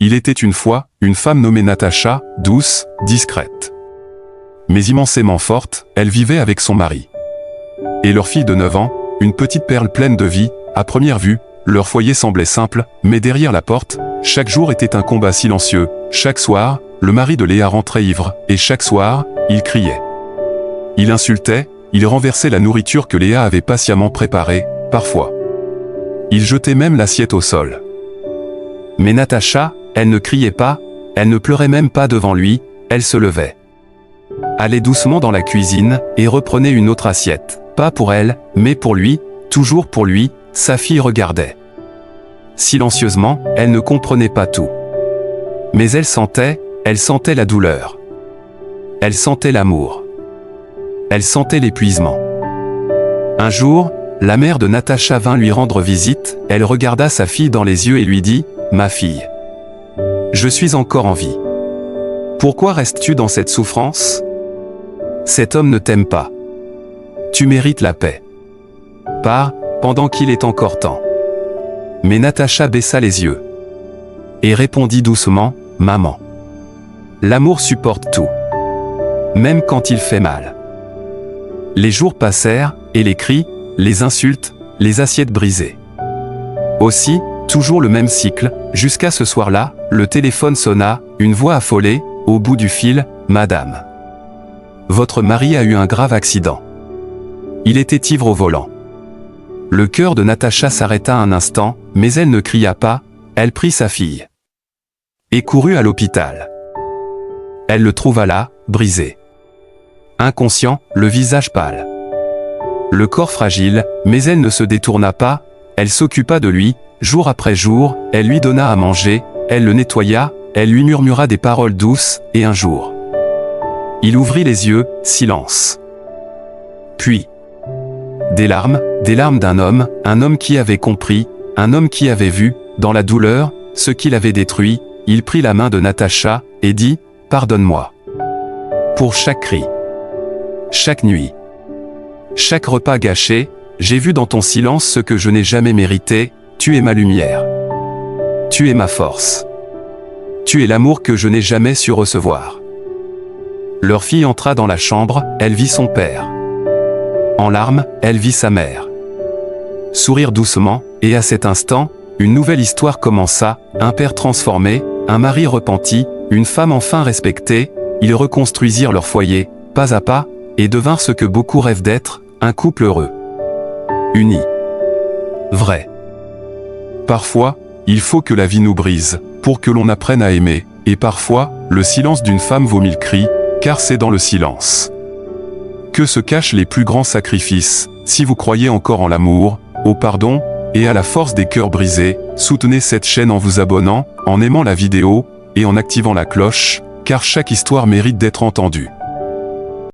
Il était une fois une femme nommée Natacha, douce, discrète. Mais immensément forte, elle vivait avec son mari. Et leur fille de 9 ans, une petite perle pleine de vie, à première vue, leur foyer semblait simple, mais derrière la porte, chaque jour était un combat silencieux. Chaque soir, le mari de Léa rentrait ivre, et chaque soir, il criait. Il insultait, il renversait la nourriture que Léa avait patiemment préparée, parfois. Il jetait même l'assiette au sol. Mais Natacha, elle ne criait pas, elle ne pleurait même pas devant lui, elle se levait. Allait doucement dans la cuisine, et reprenait une autre assiette. Pas pour elle, mais pour lui, toujours pour lui, sa fille regardait. Silencieusement, elle ne comprenait pas tout. Mais elle sentait la douleur. Elle sentait l'amour. Elle sentait l'épuisement. Un jour, la mère de Natacha vint lui rendre visite, elle regarda sa fille dans les yeux et lui dit « Ma fille, je suis encore en vie. Pourquoi restes-tu dans cette souffrance? Cet homme ne t'aime pas. Tu mérites la paix. Pars, pendant qu'il est encore temps. » Mais Natacha baissa les yeux et répondit doucement « Maman. L'amour supporte tout. Même quand il fait mal. » Les jours passèrent, et les cris, les insultes, les assiettes brisées. Aussi, toujours le même cycle, jusqu'à ce soir-là, le téléphone sonna, une voix affolée, au bout du fil, « Madame. Votre mari a eu un grave accident. Il était ivre au volant. » Le cœur de Natacha s'arrêta un instant, mais elle ne cria pas, elle prit sa fille. Et courut à l'hôpital. Elle le trouva là, brisé. Inconscient, le visage pâle. Le corps fragile, mais elle ne se détourna pas, elle s'occupa de lui, jour après jour, elle lui donna à manger, elle le nettoya, elle lui murmura des paroles douces, et un jour. Il ouvrit les yeux, silence. Puis, des larmes d'un homme, un homme qui avait compris, un homme qui avait vu, dans la douleur, ce qu'il avait détruit, il prit la main de Natacha, et dit, « Pardonne-moi. Pour chaque cri. Chaque nuit. Chaque repas gâché, j'ai vu dans ton silence ce que je n'ai jamais mérité, tu es ma lumière. Tu es ma force. Tu es l'amour que je n'ai jamais su recevoir. » Leur fille entra dans la chambre, elle vit son père. En larmes, elle vit sa mère. Sourire doucement, et à cet instant, une nouvelle histoire commença, un père transformé, un mari repenti, une femme enfin respectée, ils reconstruisirent leur foyer, pas à pas, et devinrent ce que beaucoup rêvent d'être, un couple heureux. Uni. Vrai. Parfois, il faut que la vie nous brise, pour que l'on apprenne à aimer, et parfois, le silence d'une femme vaut 1000 cris, car c'est dans le silence que se cachent les plus grands sacrifices. Si vous croyez encore en l'amour, au pardon, et à la force des cœurs brisés, soutenez cette chaîne en vous abonnant, en aimant la vidéo, et en activant la cloche, car chaque histoire mérite d'être entendue.